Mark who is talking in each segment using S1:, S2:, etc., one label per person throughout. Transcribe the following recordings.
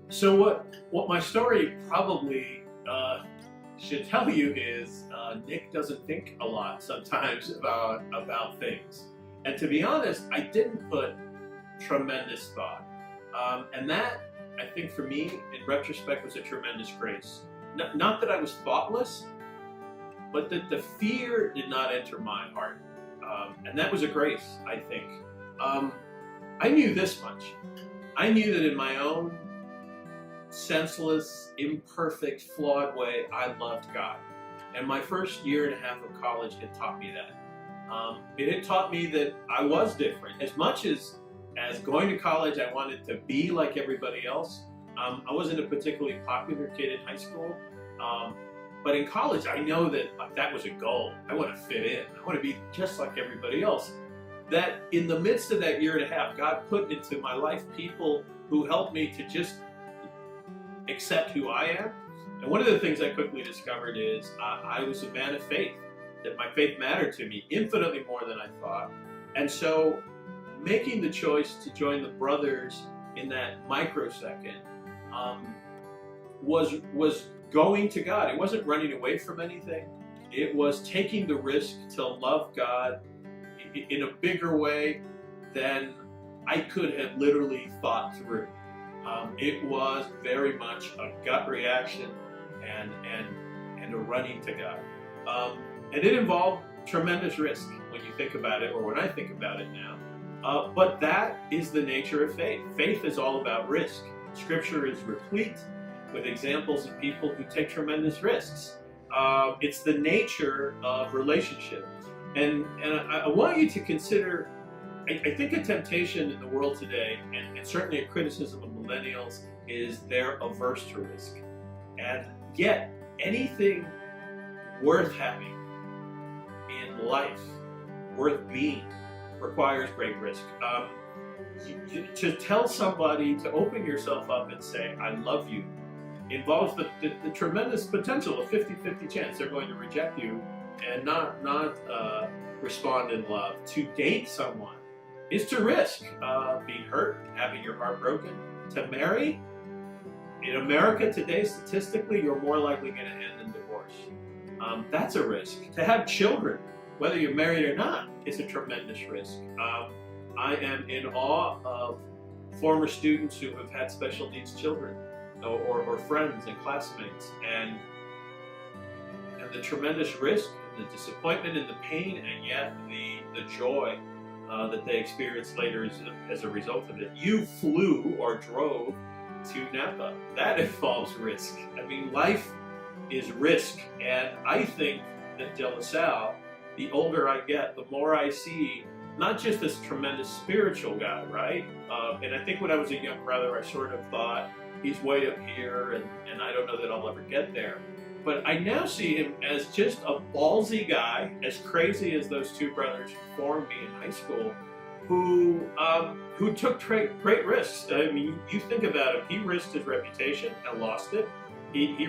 S1: So what my story probably should tell you is Nick doesn't think a lot sometimes about things, and to be honest, I didn't put tremendous thought, and that I think for me in retrospect was a tremendous grace. Not that I was thoughtless, but that the fear did not enter my heart, and that was a grace, I think. I knew this much. I knew that in my own senseless, imperfect, flawed way, I loved God. And my first year and a half of college had taught me that. It had taught me that I was different. As much as going to college, I wanted to be like everybody else. I wasn't a particularly popular kid in high school. But in college, I know that that was a goal. I want to fit in. I want to be just like everybody else. That in the midst of that year and a half, God put into my life people who helped me to just accept who I am. And one of the things I quickly discovered is I was a man of faith, that my faith mattered to me infinitely more than I thought. And so making the choice to join the brothers in that microsecond was going to God. It wasn't running away from anything. It was taking the risk to love God in a bigger way than I could have literally thought through. It was very much a gut reaction and a running to God. And it involved tremendous risk when you think about it, or when I think about it now. But that is the nature of faith. Faith is all about risk. Scripture is replete with examples of people who take tremendous risks. It's the nature of relationship. And I want you to consider, I think a temptation in the world today, and certainly a criticism of millennials, is they're averse to risk. And yet, anything worth having in life, worth being, requires great risk. To tell somebody to open yourself up and say, I love you, involves the tremendous potential of 50-50 chance they're going to reject you and not respond in love. To date someone is to risk being hurt, having your heart broken. To marry, in America today, statistically, you're more likely going to end in divorce. That's a risk. To have children, whether you're married or not, is a tremendous risk. I am in awe of former students who have had special needs children, or friends and classmates, and the tremendous risk, the disappointment and the pain, and yet the joy that they experience later as a result of it. You flew or drove to Napa. That involves risk. I mean, life is risk, and I think that De La Salle, the older I get, the more I see not just this tremendous spiritual guy, right? And I think when I was a young brother, I sort of thought, he's way up here, and I don't know that I'll ever get there. But I now see him as just a ballsy guy, as crazy as those two brothers who formed me in high school, who took great risks. I mean, you think about it, he risked his reputation and lost it. He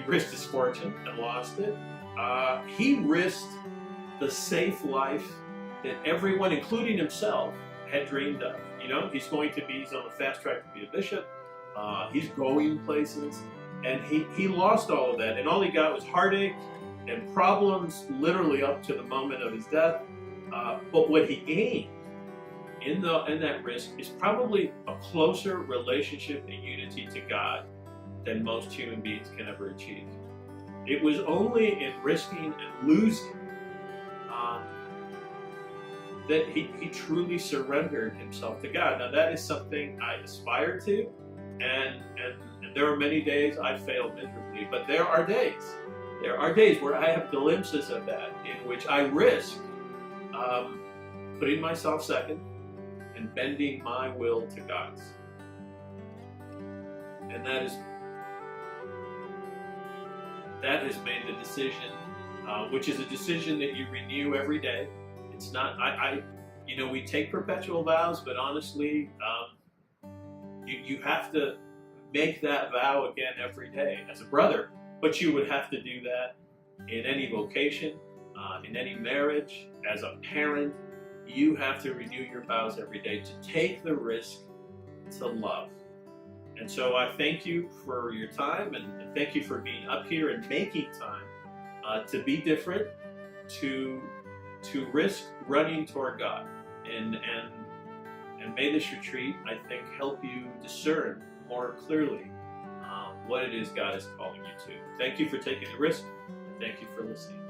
S1: risked his fortune and lost it. He risked the safe life that everyone, including himself, had dreamed of. You know, he's on the fast track to be a bishop. He's going places, and he lost all of that, and all he got was heartache and problems, literally up to the moment of his death. But what he gained in that risk is probably a closer relationship and unity to God than most human beings can ever achieve. It was only in risking and losing that he truly surrendered himself to God. Now that is something I aspire to, and there are many days I failed miserably, but there are days where I have glimpses of that, in which I risk putting myself second and bending my will to God's. And that has made the decision, which is a decision that you renew every day. It's not, we take perpetual vows, but honestly, you have to make that vow again every day as a brother. But you would have to do that in any vocation, in any marriage, as a parent. You have to renew your vows every day to take the risk to love. And so I thank you for your time, and thank you for being up here and making time to be different, to risk running toward God. And may this retreat, I think, help you discern more clearly what it is God is calling you to. Thank you for taking the risk, and thank you for listening.